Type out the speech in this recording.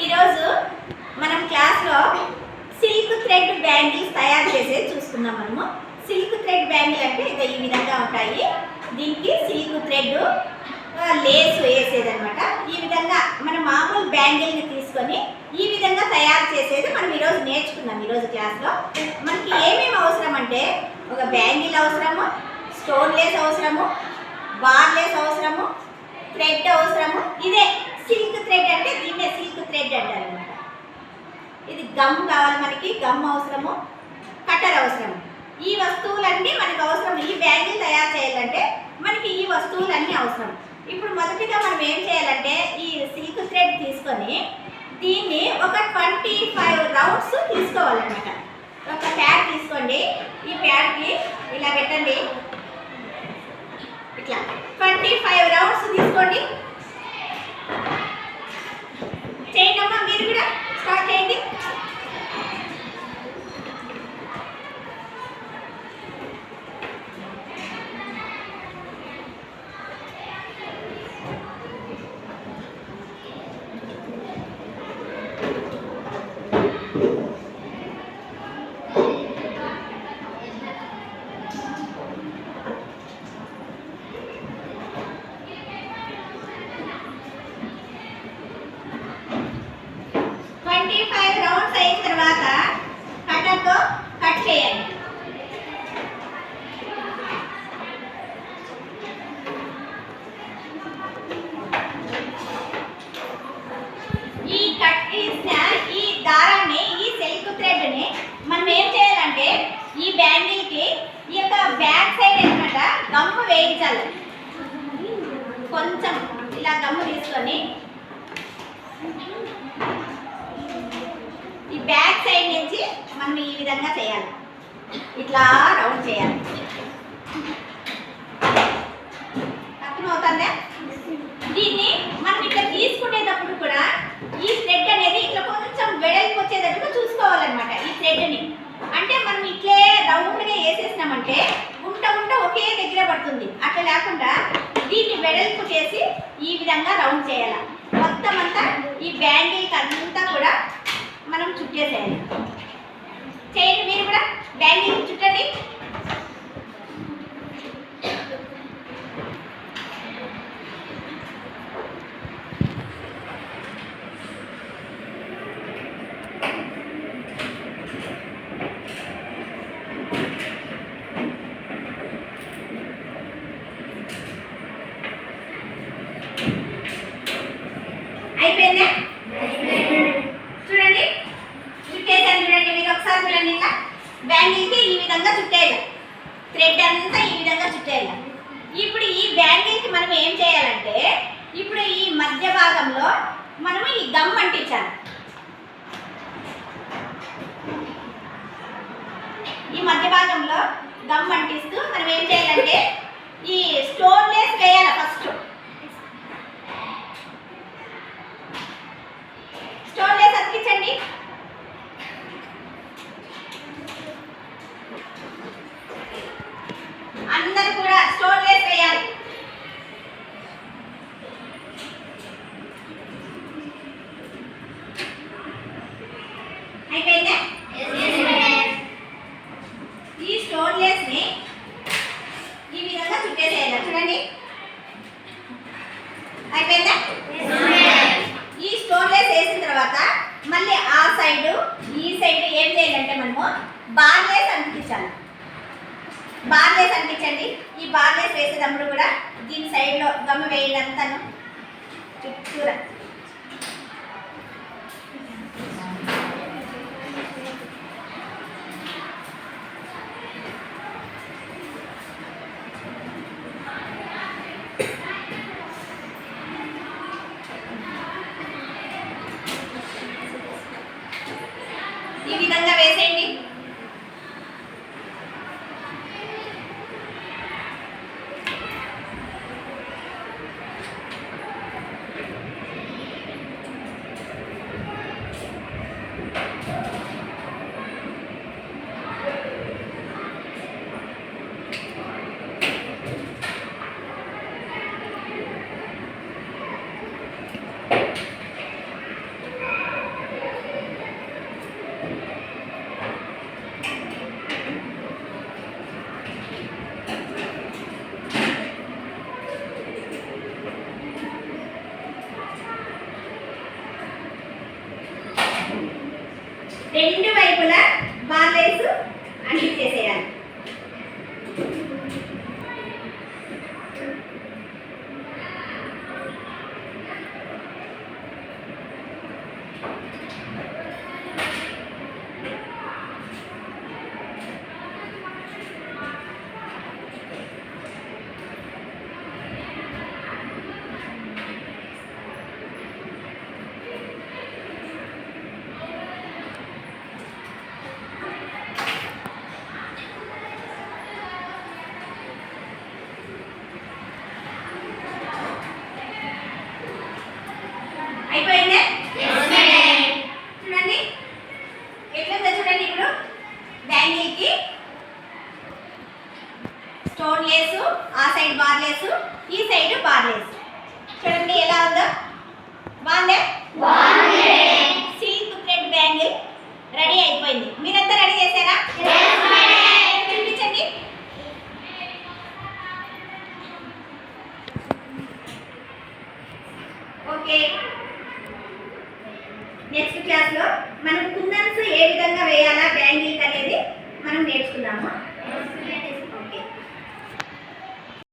ఈరోజు మనం క్లాస్లో సిల్క్ థ్రెడ్ బ్యాంగిల్స్ తయారు చేసేది చూసుకుందాం. మనము సిల్క్ థ్రెడ్ బ్యాంగిల్ అంటే ఇక ఈ విధంగా ఉంటాయి. దీనికి సిల్క్ థ్రెడ్ లేస్ వేసేది అనమాట. ఈ విధంగా మనం మామూలు బ్యాంగిల్ని తీసుకొని ఈ విధంగా తయారు చేసేది మనం ఈరోజు నేర్చుకుందాం. ఈరోజు క్లాస్లో మనకి ఏమేమి అవసరం అంటే ఒక బ్యాంగిల్ అవసరము, స్టోన్ లేస్ అవసరము, బార్ లేస్ అవసరము, థ్రెడ్ అవసరము. ఇదే సిల్క్ థ్రెడ్ అంటే దీన్నే సిల్క్ థ్రెడ్ అంటారు అనమాట. ఇది గమ్ కావాలి, మనకి గమ్ అవసరము, కటర్ అవసరము. ఈ వస్తువులన్నీ మనకు అవసరం. ఈ బ్యాంగిల్ తయారు చేయాలంటే మనకి ఈ వస్తువులన్నీ అవసరం. ఇప్పుడు మొదటిగా మనం ఏం చేయాలంటే ఈ సిల్క్ థ్రెడ్ తీసుకొని దీన్ని ఒక 25 రౌండ్స్ తీసుకోవాలన్నమాట. ఒక ప్యాడ్ తీసుకోండి. ఈ ప్యాడ్కి ఇలా పెట్టండి. ఇట్లా 25 రౌండ్స్ తీసుకోండి. చేయండి అమ్మా, మీరు కూడా స్టార్ట్ చేయండి. రౌండ్స్ అయిన తర్వాత కటర్తో కట్ చేయండి. ఈ కట్ చేసిన ఈ దారాన్ని, ఈ సిల్క్ థ్రెడ్ని మనం ఏం చేయాలంటే ఈ బ్యాంగిల్కి ఈ యొక్క బ్యాక్ సైడ్ అనమాట గమ్ము వేయించాలి. కొంచెం ఇలా గమ్ము తీసుకొని ఈ బ్యాక్ సైడ్ నుంచి మనం ఈ విధంగా చేయాలి. ఇట్లా రౌండ్ చేయాలి. అర్థమవుతుందా? దీన్ని మనం ఇట్లా తీసుకునేటప్పుడు కూడా ఈ థ్రెడ్ అనేది ఇట్లా కొంచెం వెడల్పు వచ్చేటట్టుగా చూసుకోవాలన్నమాట. ఈ థ్రెడ్ని అంటే మనం ఇట్లే రౌండ్గా వేసేసినామంటే గుంట గుంట ఒకే దగ్గర పడుతుంది. అట్లా లేకుండా దీన్ని వెడల్పు చేసి ఈ విధంగా రౌండ్ చేయాలి. మొత్తం అంతా ఈ బ్యాంగిల్కి అంతా కూడా మనం చుట్టేసేయాలి. చేయండి, మీరు కూడా బ్యాంగిల్ చుట్టండి. అయిపోయిందా? చూడండి, చుట్టేసాను. చూడండి, మీరు ఒకసారి చూడండి. ఇలా బ్యాంగిల్కి ఈ విధంగా చుట్టేయాలి. థ్రెడ్ అంతా ఈ విధంగా చుట్టేయాలి. ఇప్పుడు ఈ బ్యాంగిల్కి మనం ఏం చేయాలంటే ఇప్పుడు ఈ మధ్య భాగంలో మనము ఈ గమ్ అంటించాలి. ఈ మధ్య భాగంలో గమ్ అంటిస్తూ మనం ఏం చేయాలంటే ఈ స్టోన్ లేస్ వేయాలి. ఫస్ట్ స్టోన్ లేస్ అతికించండి. అందరూ కూడా స్టోన్ లేస్ వేయాలి. అయిపోయిందా? ఈ స్టోన్ లేస్ని ఈ విధంగా చుట్టేసేయాలి. చూడండి, అయిపోయిందా? ఈ స్టోన్ లేస్ వేసిన తర్వాత మళ్ళీ ఆ సైడ్ ఈ సైడ్ ఏం చేయాలంటే మనము బార్ లేస్ అంటించాలి. బార్ లేస్ అంటించండి. ఈ బార్ లేస్ వేసేటప్పుడు కూడా దీని సైడ్లో గమ్మ వేయాలంతాను చుట్టూరా. ఈ విధంగా వేసేయండి. రెండు వైపులా బార్లేస్ అంటించేసేయాలి. అయిపోయిందే చూడండి ఎట్లుందో చూడండి. ఇప్పుడు బ్యాంగిల్కి స్టోన్ లేసు, ఆ సైడ్ బార్ లేసు, ఈ సైడ్ బార్ లేసు. చూడండి ఎలా ఉందో, బాగుందే. సిల్క్ థ్రెడ్ బ్యాంగిల్ రెడీ అయిపోయింది. మీరంతా రెడీ చేశారా? చూపించండి. ఓకే, నెక్స్ట్ క్లాస్లో మనం కుందన్స్ ఏ విధంగా వేయాలా బ్యాంగిల్ అనేది మనం నేర్చుకున్నాము.